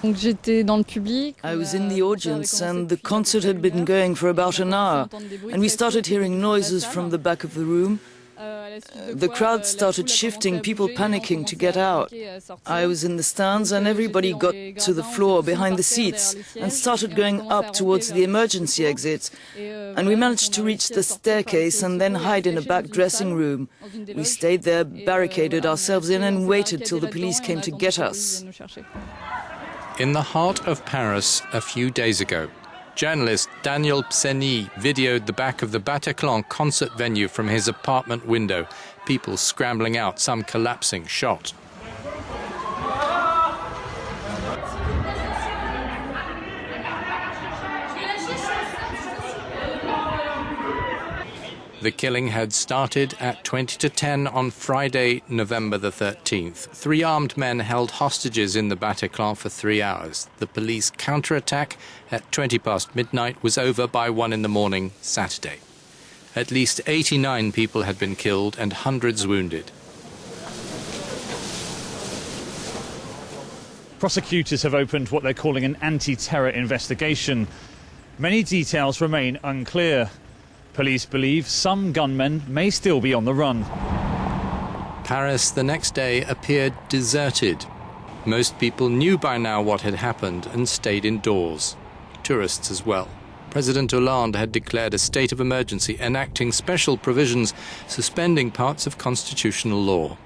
I was in the audience and the concert had been going for about an hour, and we started hearing noises from the back of the room. The crowd started shifting, people panicking to get out. I was in the stands and everybody got to the floor behind the seats and started going up towards the emergency exit. And we managed to reach the staircase and then hide in a back dressing room. We stayed there, barricaded ourselves in and waited till the police came to get us. In the heart of Paris a few days ago, journalist Daniel Psenny videoed the back of the Bataclan concert venue from his apartment window. People scrambling out, some collapsing, shot. The killing had started at 20 to 10 on Friday, November the 13th. 3 armed men held hostages in the Bataclan for 3 hours. The police counterattack at 20 past midnight was over by 1 in the morning Saturday. At least 89 people had been killed and hundreds wounded. Prosecutors have opened what they're calling an anti-terror investigation. Many details remain unclear. Police believe some gunmen may still be on the run. Paris the next day appeared deserted. Most people knew by now what had happened and stayed indoors. Tourists as well. President Hollande had declared a state of emergency, enacting special provisions, suspending parts of constitutional law.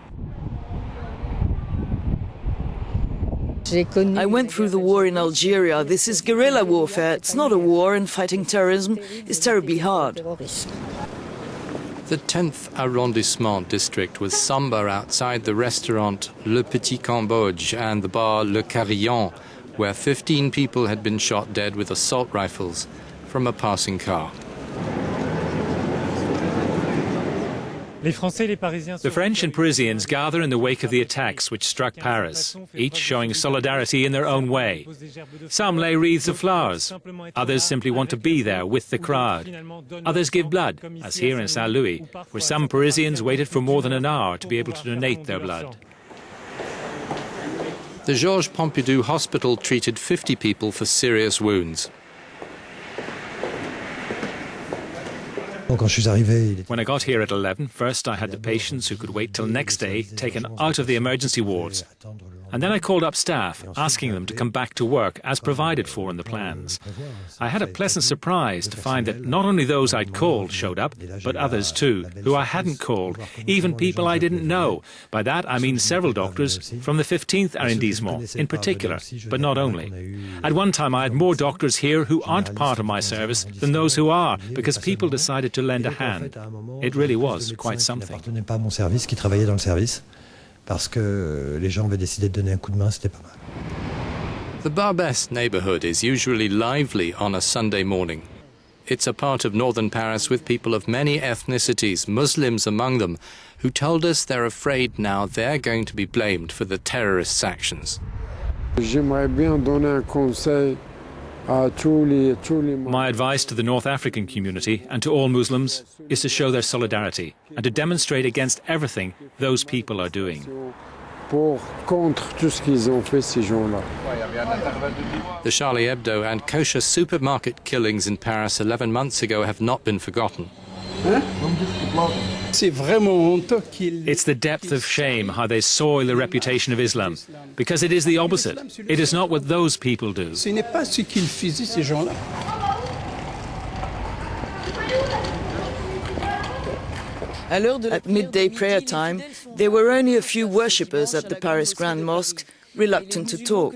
I went through the war in Algeria. This is guerrilla warfare. It's not a war, and fighting terrorism is terribly hard. The 10th arrondissement district was sombre outside the restaurant Le Petit Cambodge and the bar Le Carillon, where 15 people had been shot dead with assault rifles from a passing car. The French and Parisians gather in the wake of the attacks which struck Paris, each showing solidarity in their own way. Some lay wreaths of flowers, others simply want to be there with the crowd. Others give blood, as here in Saint-Louis, where some Parisians waited for more than an hour to be able to donate their blood. The Georges Pompidou hospital treated 50 people for serious wounds. When I got here at 11, first I had the patients who could wait till next day taken out of the emergency wards. And then I called up staff, asking them to come back to work as provided for in the plans. I had a pleasant surprise to find that not only those I'd called showed up, but others too, who I hadn't called, even people I didn't know. By that I mean several doctors from the 15th arrondissement in particular, but not only. At one time I had more doctors here who aren't part of my service than those who are, because people decided to lend a hand. It really was quite something. Parce que les gens avaient décidé de donner un coup de main, c'était pas mal. The Barbès neighborhood is usually lively on a Sunday morning. It's a part of northern Paris with people of many ethnicities, Muslims among them, who told us they're afraid now they're going to be blamed for the terrorists' actions. J'aimerais bien donner un conseil. My advice to the North African community and to all Muslims is to show their solidarity and to demonstrate against everything those people are doing. The Charlie Hebdo and kosher supermarket killings in Paris 11 months ago have not been forgotten. It's the depth of shame how they soil the reputation of Islam, because it is the opposite. It is not what those people do. At midday prayer time, there were only a few worshippers at the Paris Grand Mosque, reluctant to talk.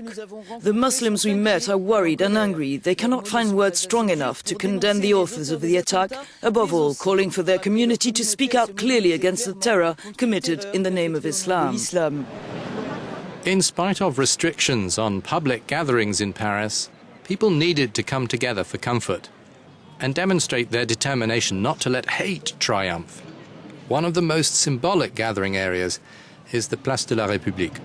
The Muslims we met are worried and angry. They cannot find words strong enough to condemn the authors of the attack, above all calling for their community to speak out clearly against the terror committed in the name of Islam. In spite of restrictions on public gatherings in Paris, people needed to come together for comfort and demonstrate their determination not to let hate triumph. One of the most symbolic gathering areas is the Place de la République.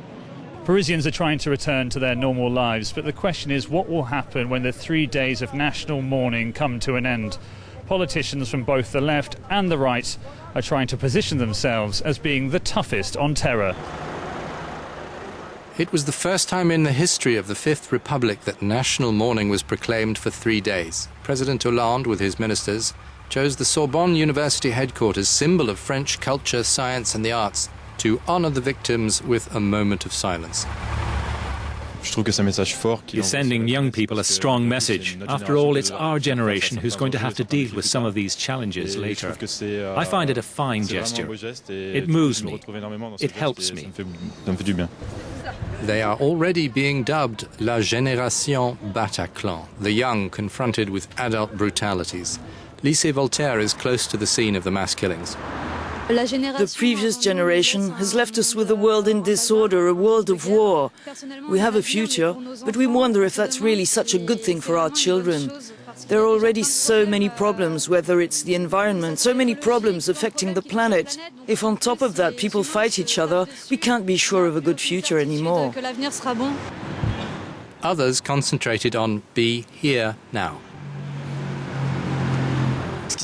Parisians are trying to return to their normal lives, but the question is what will happen when the 3 days of national mourning come to an end? Politicians from both the left and the right are trying to position themselves as being the toughest on terror. It was the first time in the history of the Fifth Republic that national mourning was proclaimed for 3 days. President Hollande, with his ministers, chose the Sorbonne University headquarters, symbol of French culture, science and the arts, to honor the victims with a moment of silence. He's sending young people a strong message. After all, it's our generation who's going to have to deal with some of these challenges later. I find it a fine gesture. It moves me. It helps me. They are already being dubbed La Génération Bataclan, the young confronted with adult brutalities. Lycée Voltaire is close to the scene of the mass killings. The previous generation has left us with a world in disorder, a world of war. We have a future, but we wonder if that's really such a good thing for our children. There are already so many problems, whether it's the environment, so many problems affecting the planet. If on top of that people fight each other, we can't be sure of a good future anymore. Others concentrated on be here now.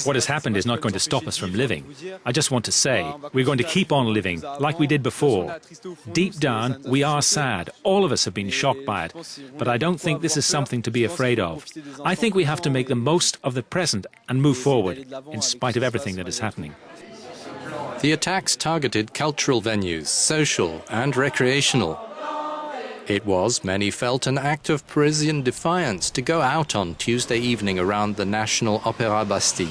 What has happened is not going to stop us from living. I just want to say, we're going to keep on living like we did before. Deep down, we are sad. All of us have been shocked by it. But I don't think this is something to be afraid of. I think we have to make the most of the present and move forward, in spite of everything that is happening. The attacks targeted cultural venues, social and recreational. It was, many felt, an act of Parisian defiance to go out on Tuesday evening around the National Opéra Bastille.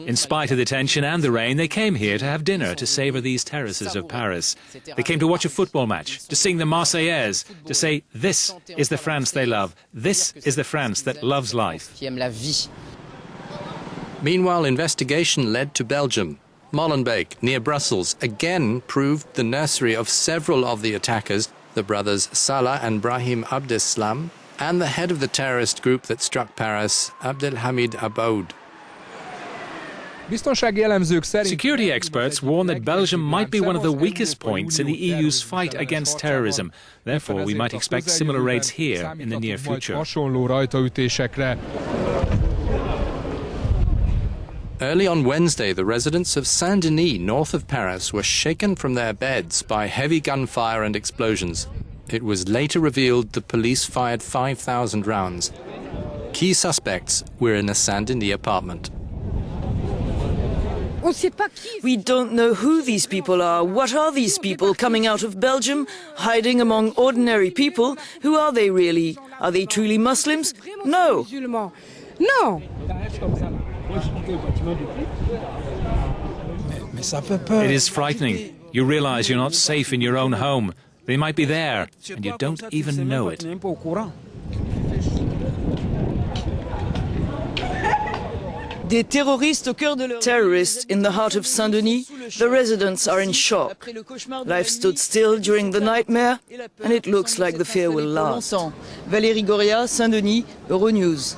In spite of the tension and the rain, they came here to have dinner, to savour these terraces of Paris. They came to watch a football match, to sing the Marseillaise, to say this is the France they love, this is the France that loves life. Meanwhile, investigation led to Belgium. Molenbeek, near Brussels, again proved the nursery of several of the attackers, the brothers Salah and Brahim Abdeslam, and the head of the terrorist group that struck Paris, Abdelhamid Aboud. Security experts warn that Belgium might be one of the weakest points in the EU's fight against terrorism. Therefore, we might expect similar raids here in the near future. Early on Wednesday, the residents of Saint-Denis, north of Paris, were shaken from their beds by heavy gunfire and explosions. It was later revealed the police fired 5,000 rounds. Key suspects were in a Saint-Denis apartment. We don't know who these people are. What are these people coming out of Belgium, hiding among ordinary people? Who are they really? Are they truly Muslims? No. No. It is frightening. You realize you're not safe in your own home. They might be there, and you don't even know it. Terrorists in the heart of Saint-Denis, the residents are in shock. Life stood still during the nightmare, and it looks like the fear will last. Valérie Goria, Saint-Denis, Euronews.